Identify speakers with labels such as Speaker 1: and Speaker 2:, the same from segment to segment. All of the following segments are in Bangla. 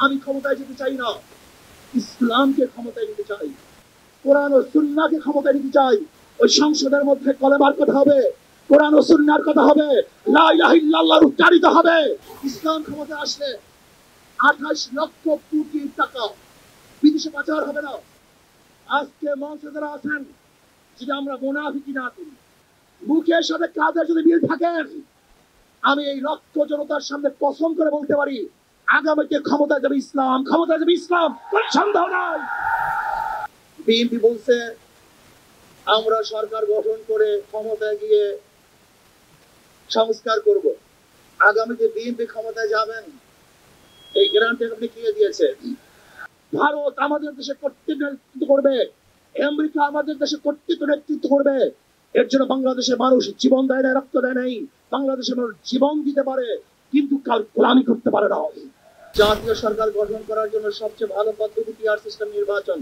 Speaker 1: আমি ক্ষমতায় যেতে চাই না, ইসলামকে ক্ষমতায় নিতে চাই, কোরআন ও সুন্নাহকে ক্ষমতায় নিতে চাই। ওই সংসদের মধ্যে কলেমার কথা হবে, কোরআন ও সুন্নাহর কথা হবে, লা ইলাহা ইল্লাল্লাহ উচ্চারিত হবে। ইসলাম ক্ষমতায় আসলে 28 লক্ষ কোটি টাকা বিদেশে পাচার হবে না। আজকে মঞ্চে যারা আছেন, যদি আমরা মুনাফিকি না করি, মুখের সাথে কাজের যদি মিল থাকেন, আমি এই লক্ষ জনতার সামনে কসম করে বলতে পারি, আগামীতে ক্ষমতায় যাবে ইসলাম, ক্ষমতায় যাবে ইসলাম, কোনো সন্দেহ নাই। বিএনপি বলছে আমরা সরকার গঠন করে ক্ষমতায় গিয়ে সংস্কার করব। আগামীতে বিএনপি ক্ষমতায় যাবেন, এই গ্যারান্টি আপনি কে দিয়েছে? ভারত আমাদের দেশে কর্তৃত্ব নেতৃত্ব করবে, আমেরিকা আমাদের দেশে কর্তৃত্ব নেতৃত্ব করবে। এর জন্য বাংলাদেশের মানুষ জীবন দেয় না, রক্ত দেয় নাই। বাংলাদেশের মানুষ জীবন দিতে পারে, কিন্তু কাল গোলামি করতে পারে না। জাতীয় সরকার গঠন করার জন্য সবচেয়ে ভালো পদ্ধতি পিআর সিস্টেম নির্বাচন।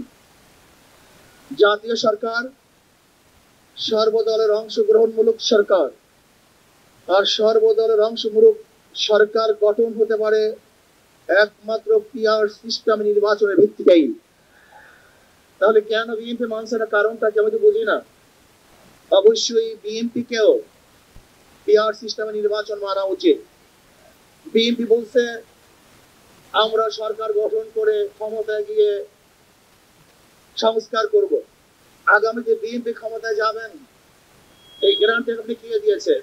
Speaker 1: জাতীয় সরকার সর্বদলের অংশগ্রহণমূলক সরকার, আর সর্বদলের অংশমূলক সরকার গঠন হতে পারে একমাত্র পিআর সিস্টেম নির্বাচনের ভিত্তিতেই। তাহলে কেন বিএনপি মানছে না? কারণটা কি আমি তো বুঝি না। অবশ্যই বিএনপি কেও পিআর সিস্টেমে নির্বাচন মানা উচিত। বিএনপি বলছে আমরা সরকার গঠন করে ক্ষমতায় গিয়ে সংস্কার করব। আগামীতে বিএনপি ক্ষমতায় যাবেন, এই গ্যারান্টি আপনি কে দিয়েছে?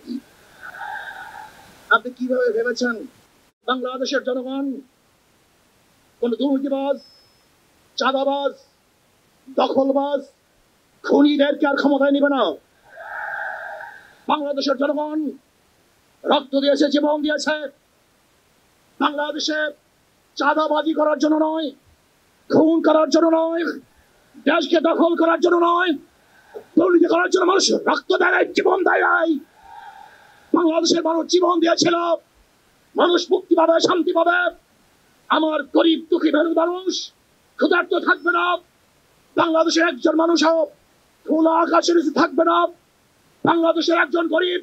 Speaker 1: আপনি কিভাবে ভেবেছেন বাংলাদেশের জনগণ কোন দুর্নীতিবাজ, চাঁদাবাজ, দখলবাজ, খুনিদেরকে আর ক্ষমতায় নিবে না? বাংলাদেশের জনগণ রক্ত দিয়েছে, জীবন দিয়েছে বাংলাদেশে চাঁদাবাজি করার জন্য নয়, খুন করার জন্য নয়, দেশকে দখল করার জন্য নয়, দুর্নীতি করার জন্য মানুষ রক্ত দেয়, জীবন দেয়। বাংলাদেশের মানুষ জীবন দিয়েছিল, মানুষ মুক্তি পাবে, শান্তি পাবে। আমার গরিব দুঃখী মানুষ ক্ষুধার্ত থাকবে না, বাংলাদেশের একজন মানুষও খোলা আকাশের নিচে থাকবে না, বাংলাদেশের একজন গরিব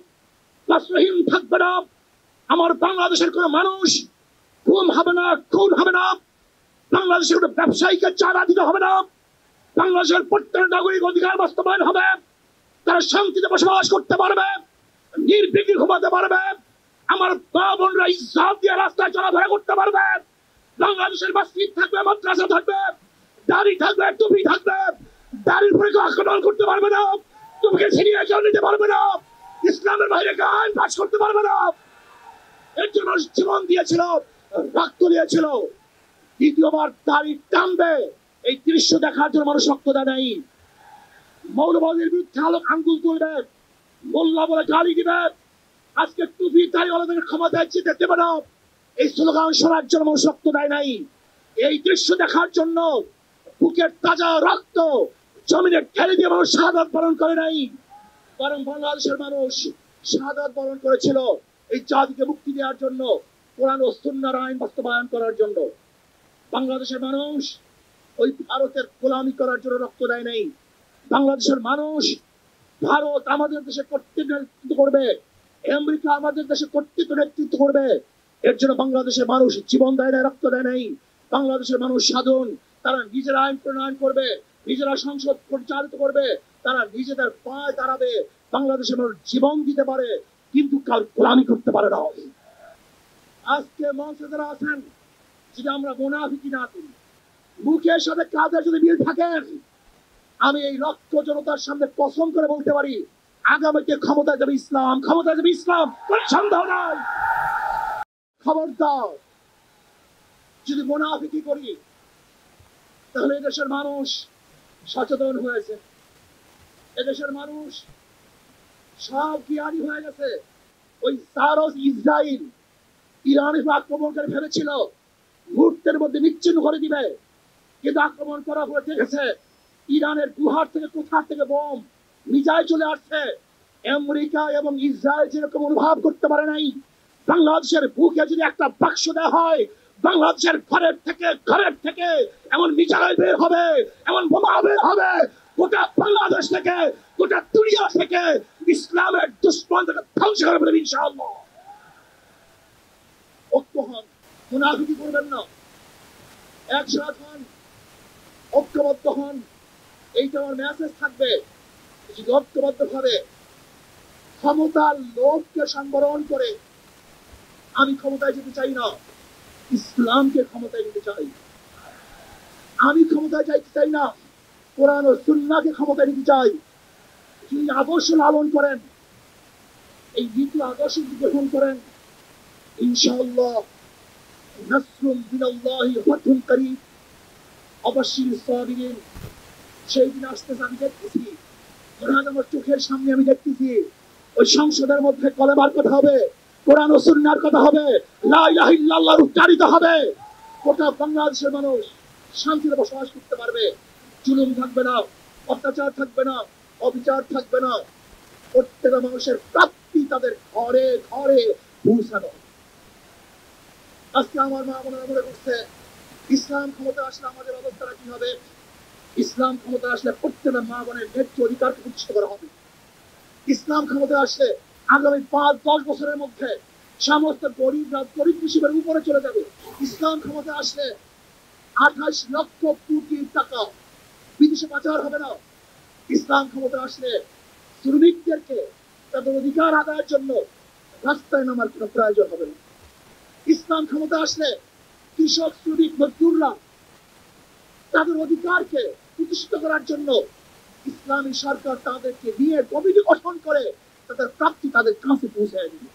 Speaker 1: বস্ত্রহীন থাকবে না। আমার বাংলাদেশের কোন মানুষ গুম হবে না, খুন হবে না, বাংলাদেশের কোন ব্যবসায়ীকে চাঁদা দিতে হবে না, বাংলাদেশের প্রত্যেক নাগরিক অধিকার বাস্তবায়ন হবে, তারা শান্তিতে বসবাস করতে পারবে, নির্বিঘ্নে ঘুমাতে পারবে, আমার মা বোনরা ইজ্জত দিয়ে রাস্তায় চলাফেরা করতে পারবে, বাংলাদেশের মসজিদ থাকবে, মাদ্রাসা থাকবে, দাড়ি থাকবে, টুপি থাকবে, দাড়ির উপরে আক্রমণ করতে পারবে না, টুপিকে ছিনিয়ে কেউ নিতে পারবে না, ইসলামের বাইরে গান পাস করতে পারবে না। এর জন্য জীবন দিয়েছিল, রক্ত দিয়েছিল। দ্বিতীয়বার দাড়ি টানবে, এই দৃশ্য দেখার জন্য মানুষ রক্ত দেয় নাই। মৌলবাদীর বিরুদ্ধে আলোক আঙ্গুল তুলবে, মোল্লা বলে গালি দিবে, আজকে টুপি দাড়িওয়ালাদের ক্ষমতায় যেতে দেবে না, এই স্লোগান শোনার জন্য মানুষ রক্ত দেয় নাই। এই দৃশ্য দেখার জন্য বুকের তাজা রক্ত জমিনে ঢেলে দিয়ে মানুষ শাহাদাত বরণ করে নাই, বরং বাংলাদেশের মানুষ শাহাদাত বরণ করেছিল এই জাতিকে মুক্তি দেওয়ার জন্য, কোরআন ও সুন্নাহর আইন বাস্তবায়ন করার জন্য। বাংলাদেশের মানুষ ওই ভারতের গোলামি করার জন্য রক্ত দেয় নাই। বাংলাদেশের মানুষ ভারত আমাদের দেশে কর্তৃত্ব নেতৃত্ব করবে, আমেরিকা আমাদের দেশে কর্তৃত্ব নেতৃত্ব করবে। এর জন্য বাংলাদেশের মানুষ জীবন দেয় না, রক্ত দেয় নাই। বাংলাদেশের মানুষ সাধন, তারা নিজেরা আইন প্রণয়ন করবে, নিজেরা সংসদ পরিচালিত করবে, তারা নিজেদের পায়ে দাঁড়াবে। বাংলাদেশের মানুষ জীবন দিতে পারে, কিন্তু কাল গোলামি করতে পারে না। আজকে মঞ্চে যারা আছেন, যদি আমরা মুনাফিকি না করি, মুখের সাথে কাজের যদি মিল থাকেন, আমি এই লক্ষ জনতার সামনে কসম করে বলতে পারি, আগামীতে ক্ষমতায় যাবে ইসলাম, ক্ষমতায় যাবে ইসলাম, কোনো সন্দেহ নাই। খবরদার যদি মুনাফিকি করি, তাহলে এদেশের মানুষ সচেতন হয়েছে, এদেশের মানুষ সব জ্ঞানী হয়ে গেছে। ওই সারস ইসরায়েল ইরানের আক্রমণ করে ফেলেছিল, মুহূর্তের মধ্যে নিশ্চিহ্ন করে দিবে, কিন্তু আক্রমণ করার পরে দেখেছে ইরানের গুহার থেকে কোথা থেকে বোম মিসাইল চলে আসছে। আমেরিকা এবং ইসরায়েল যেরকম অনুভব করতে পারে নাই, বাংলাদেশের বুকে যদি একটা বাক্স দেওয়া হয়, বাংলাদেশের ঘরের থেকে এমন মিসাইল বের হবে, এমন বোমা বের হবে, গোটা বাংলাদেশ থেকে, গোটা দুনিয়া থেকে ইসলামের দুশ্মনকে ধ্বংস করে ফেলবে ইনশাআল্লাহ। ঐক্য হন, মুনাফিকি করবেন না। একসাথ হন, ঐক্যবদ্ধ হন। এইটা আমার মেসেজ থাকবে। যদি ঐক্যবদ্ধ ভাবে ক্ষমতার লোভকে সংবরণ করে আমি ক্ষমতায় যেতে চাই না, ইসলামকে ক্ষমতায় নিতে চাই। আমি ক্ষমতায় যাইতে চাই না, কোরআন ও সুন্নাহকে ক্ষমতায় নিতে চাই। যিনি আদর্শ লালন করেন, এই নীতি আদর্শ গ্রহণ করেন, ইনশাআল্লাহ নাসরুম মিনাল্লাহি ওয়া ফাতহুন করিম, অবশ্যই সাবিরিন। সেই দিন আসতেছে, আমি দেখতেছি, কোরআন আমার চোখের সামনে আমি দেখতেছি। ওই সংসদের মধ্যে কলেমার কথা হবে, কোরআন ও সুন্নাহর কথা হবে, লা ইলাহা ইল্লাল্লাহ উচ্চারিত হবে। গোটা বাংলাদেশের মানুষ শান্তিতে বসবাস করতে পারবে। জুলুম থাকবে না, অত্যাচার থাকবে না, অবিচার থাকবে না। প্রত্যেকটা মানুষের প্রাপ্তি তাদের ঘরে ঘরে পৌঁছানো। আজকে আমার মা বোনেরা মনে করছে ইসলাম ক্ষমতা আসলে আমাদের অবস্থাটা কি হবে। ইসলাম ক্ষমতা আসলে প্রত্যেকটা মা বোনের ন্যায্য অধিকারকে প্রতিষ্ঠিত করা হবে। ইসলাম ক্ষমতা আসলে আগামী 5-10 বছরের মধ্যে সমস্ত গরিবরা গরিব হিসেবের উপরে চলে যাবে। ইসলাম ক্ষমতা আসলে 28 লক্ষ কোটি টাকা বিদেশে পাচার হবে না। ইসলাম ক্ষমতা আসলে শ্রমিকদেরকে তাদের অধিকার আদায়ের জন্য রাস্তায় নামার কোনো প্রয়োজন হবে না। ইসলাম ক্ষমতা আসলে কৃষক শ্রমিক মজদুররা তাদের অধিকারকে প্রতিষ্ঠিত করার জন্য ইসলামী সরকার তাদেরকে নিয়ে কমিটি গঠন করে তাদের প্রাপ্তি তাদের কাছে পৌঁছে দিবে।